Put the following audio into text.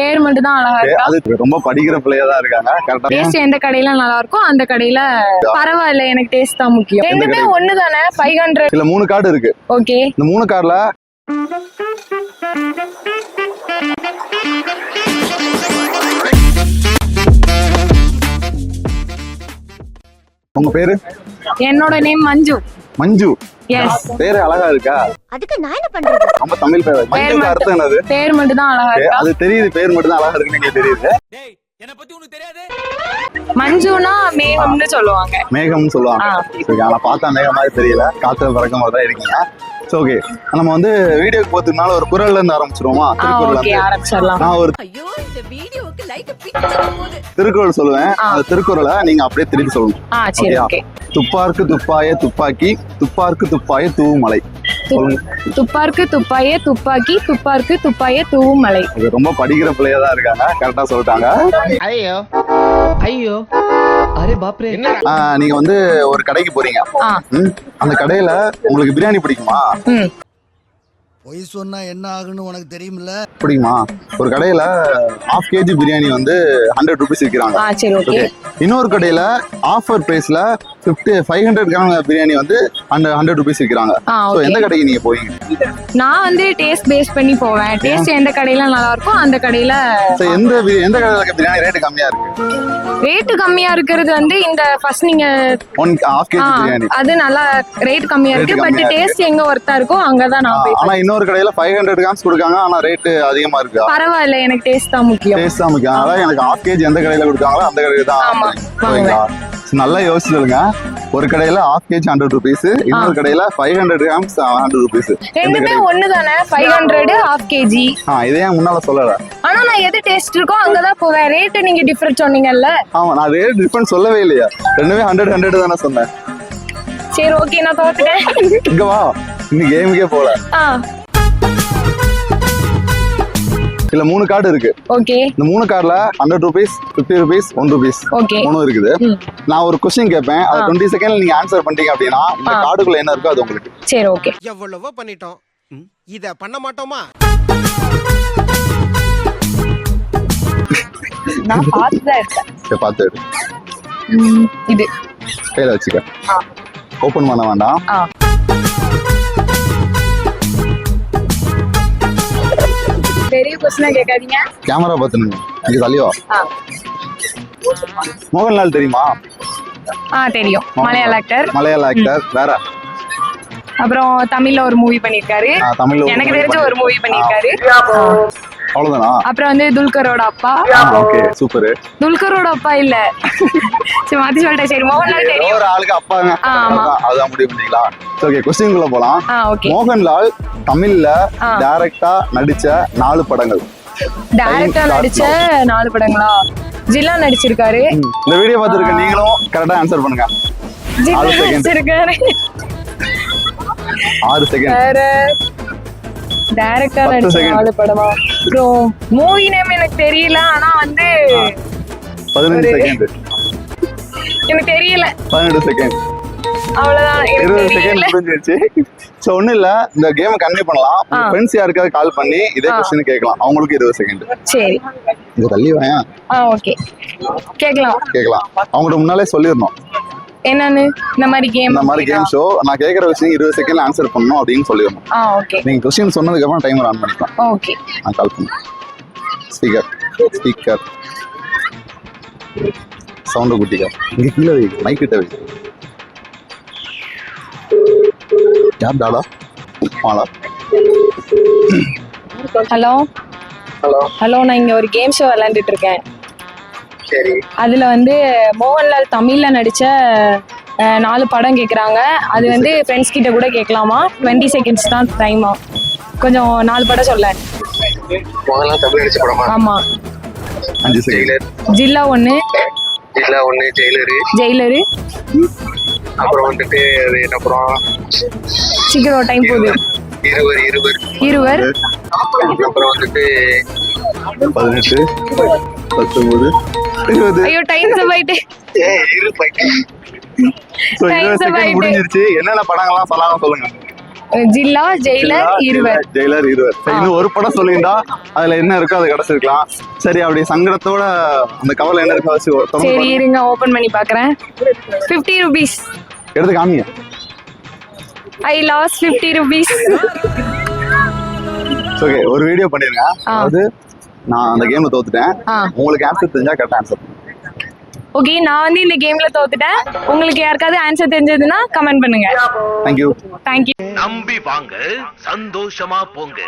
பேர் மட்டும் தான் அழகா இருக்கா? அது ரொம்ப படிக்கிற பிள்ளையா தான் இருக்காங்க. கரெக்டா டேஸ்ட் எந்த கடையில நல்லா இருக்கும் அந்த கடையில பரவாயில்ல, எனக்கு டேஸ்ட் தான் முக்கியம். ரெண்டுமே ஒண்ணு தானே. 500 இல்ல 3 கார்டு இருக்கு. ஓகே, இந்த 3 கார்டுல உங்க பேரு? என்னோட நேம் மஞ்சு. மஞ்சு. எஸ். பேரு அழகா இருக்கா? அதுக்கு நான் என்ன பண்றது? நம்ம தமிழ் பேரு. மஞ்சுக்கு அர்த்தம் என்னது? பேர் மட்டும் தான் அழகா இருக்கா? அது தெரியுது, பேர் மட்டும் தான் அழகா இருக்குன்னு எனக்கு தெரியுது. டேய் என்ன பத்தி உனக்கு தெரியாது? மஞ்சுனா மேகம்னு சொல்லுவாங்க. மேகம்னு சொல்லுவாங்க. சரி, ஆனா பார்த்தா மேகம் மாதிரி தெரியல, காத்துல பறக்க மாதிரி தான் இருக்கீங்க. ஓகே, நம்ம வந்து வீடியோக்கு போறதுனால ஒரு குறள்ல இருந்து ஆரம்பிச்சிருவோமா? திருக்குறள்ல ஓகே, ஆரம்பிச்சிடலாம். நான் ஒரு ஐயோ இந்த வீடியோக்கு லைக் போகுது. திருக்குறள் சொல்லுவேன். அந்த திருக்குறளை நீங்க அப்படியே திருப்பி சொல்லணும். சரி, ஓகே. துப்பார்க்கு துப்பாய துப்பாக்கி, துப்பார்க்கு துப்பாய தூவும் மலை. துப்பார்க்கு துப்பாய துப்பாக்கி, துப்பார்க்கு துப்பாய தூவும் மலை. இது ரொம்ப படிக்கிற பிள்ளையா தான் இருக்காங்க. கரெக்டா சொல்லிட்டாங்க. ஐயோ ஐயோ அரே பாப்ரே. நீங்க வந்து ஒரு கடைக்கு போறீங்க. அந்த கடையில உங்களுக்கு பிரியாணி பிடிக்குமா? பொய் சொன்னா என்ன ஆகுன்னு உனக்கு தெரியுமில்ல? பிடிக்குமா? ஒரு கடையில 1/2 kg பிரியாணி வந்து 100 rupees விற்கிறாங்க. சரி, ஓகே. இன்னொரு கடையில ஆஃபர் பிரைஸ்ல 500 கிராம் பிரியாணி வந்து 100 rupees விற்கிறாங்க. எந்த கடைக்கு நீங்க போவீங்க? நான் வந்து டேஸ்ட் பேஸ் பண்ணி போவேன். டேஸ்ட் எந்த கடையில நல்லா இருக்கும் அந்த கடையில. எந்த கடையில பிரியாணி ரேட் கம்மியா இருக்கு? ரேட் கம்மியா இருக்கிறது வந்து இந்த ஃபர்ஸ்ட் நீங்க 1/2 kg பிரியாணி அது நல்லா ரேட் கம்மியா இருக்கு. பட் டேஸ்ட் எங்க ஒர்த்தா இருக்கோ அங்கதான் நான் போய். ஆனா இன்னொரு கடையில 500 கிராம்ஸ் கொடுக்காங்க, ஆனா ரேட் அதிகமா இருக்கு. பரவாயில்ல, எனக்கு டேஸ்ட் தான் முக்கியம். டேஸ்ட் தான் முக்கியம். அதான் எனக்கு 1/2 kg எந்த கடையில கொடுக்காங்களோ அந்த கடையில தான். நல்லா யோசிச்சுங்க. ஒரு கடையில 1/2 kg 100 rupees, இன்னொரு கடையில 500 grams 100 rupees. ரெண்டுமே ஒண்ணு தானே. 500 1/2 kg. இதே முன்னால சொல்லல. ஆனா நான் எது டேஸ்ட் இருக்கோ அங்கதான் போவேன். ரேட் நீங்க டிஃபரன்ஸ் சொன்னீங்கல்ல. ஆமா, நான் ரேட் டிஃபரன்ஸ் சொல்லவே இல்லையா? ரெண்டுமே 100 தானே சொன்னேன். சரி, ஓகே, நான் தோத்துட்டேன். இங்க வா, இன்னும் கேமுக்கே போல. இல்ல 3 கார்டு இருக்கு. ஓகே, இந்த 3 கார்டுல 100 rupees, 50 rupees, 1 rupees மூணு இருக்குது. நான் ஒரு क्वेश्चन கேட்பேன், அது 20 செகண்ட்ல நீங்க ஆன்சர் பண்ணிட்டீங்க அப்படின்னா இந்த கார்டுக்குள்ள என்ன இருக்கோ அது உங்களுக்கு. சரி, ஓகே. எவ்வளவோ பண்ணிட்டோம், இத பண்ண மாட்டோமா? நான் பார்த்துதான் இருக்கேன். சரி, பார்த்து இது கையில வச்சுக்க. ஓபன் பண்ண வேண்டாம். பெரிய क्वेश्चन கேட்காதீங்க. கேமரா பாத்துங்க. இங்க தள்ளிவா. மோகன்லால் தெரியுமா? தெரியும். மலையாள ஆக்டர். மலையாள ஆக்டர். வேற அப்புறம் தமிழ்ல ஒரு மூவி பண்ணிருக்காரு. தமிழ்ல எனக்கு தெரிஞ்ச ஒரு மூவி பண்ணிருக்காரு. அவ்வளவுதானா? அப்புறம் வந்து துல்கரோட அப்பா. Okay, super. துல்கரோட அப்பா இல்ல, சரி மாத்தி சொல்லிட்டேன். சரி, மோகன்லால் தெரியும். ஒரு ஆளுக்கு அப்பாங்க. அதான் முடிவு பண்ணீங்களா? ஓகே, क्वेश्चन குள்ள போலாம். மோகன்லால் தமிழ்ல டைரக்டா நடிச்ச 4 படங்கள். டைரக்டா நடிச்ச 4 படங்களா? ஜில்லா நடிச்சிருக்காரு. இந்த வீடியோ பார்த்திருக்க நீங்களும் கரெக்ட்டா ஆன்சர் பண்ணுங்க. ஜில்லா நடிச்சிருக்காரு. 6 செகண்ட். வேற டைரக்டா நடிச்ச 4 படமா? அப்புறம் மூவி நேம் எனக்கு தெரியல. ஆனா வந்து 15 செகண்ட். எனக்கு தெரியல. 18 செகண்ட். அவ்வளவுதான். 20 செகண்ட் முடிஞ்சிருச்சு. சோ ஒண்ணு இல்ல, இந்த கேமை கன்வே பண்ணலாம். ஃப்ரெண்ட்ஸ் யாருக்காவது கால் பண்ணி இதே क्वेश्चन கேட்கலாம். அவங்களுக்கு 20 செகண்ட். சரி, இங்க தள்ளி வாங்க. ஓகே, கேட்கலாம். அவங்களுக்கு முன்னாலே சொல்லிரணும் என்னன்னு. இந்த மாதிரி கேம் ஷோ நான் கேக்குற விஷயம் 20 செகண்ட்ல ஆன்சர் பண்ணனும் அப்படின்னு சொல்லிரணும். ஓகே. நீங்க क्वेश्चन சொன்னதுக்கு அப்புறம் டைமர் ஆன் பண்ணிக்கலாம். ஓகே, நான் கால் பண்ணேன். ஸ்பீக்கர் சவுண்ட் குட்டிக்கா. இங்க கீழே வை, மைக் கிட்ட வை. யார் டாடா? மாலா. ஹலோ ஹலோ, நான் இங்க ஒரு கேம் ஷோ விளையாண்டுட்டு இருக்கேன். சரி, அதுல வந்து மோகன்லால் தமிழ்ல நடிச்ச 4 படம் கேக்குறாங்க. அது வந்து ஃப்ரெண்ட்ஸ் கிட்ட கூட கேட்கலாமா? 20 செகண்ட்ஸ் தான் டைமா. கொஞ்சம் 4 படம் சொல்ல. மோகன்லால் தமிழ் நடிச்ச படமா? ஆமா. 5 செகண்ட். ஜில்லா 1, ஜெயிலரு. அப்புறம் வந்துட்டு அது என்ன படம்? சீக்கிரம் டைம் போகுது. இருவர். அப்புறம் வந்துட்டு 18, 19, 20. ஐயோ, டைம் போயிட்டு. சோ 20 செகண்ட் முடிஞ்சிருச்சு. என்னென்ன படங்கள்லாம் சொல்லலாம் சொல்லுங்க. ஜில்லா ஜெயிலர் இருவர். ஜெயிலர் இருவர். சரி, இன்னும் ஒரு படம் சொல்லியிருந்தா அதுல என்ன இருக்கோ அதை கிடைச்சிருக்கலாம். சரி, அப்படி சங்கடத்தோட அந்த கவலை என்ன இருக்கோ வச்சு சரி இருங்க ஓபன் பண்ணி பாக்குறேன். 50 rupees. எடுத்து காமிங்க. I lost 50 rupees. ஓகே, ஒரு வீடியோ பண்ணிருங்க. அதாவது நான் அந்த கேம்ல தோத்துட்டேன். உங்களுக்கு ஆன்சர் தெரிஞ்சா கரெக்ட் ஆன்சர். ஓகே, நான் வந்து இந்த கேம்ல தோத்துட்டேன். உங்களுக்கு யாருக்காவது ஆன்சர் தெரிஞ்சதுன்னா கமெண்ட் பண்ணுங்க. தேங்க்யூ. தேங்க்யூ. நம்பி வாங்க, சந்தோஷமா போங்க.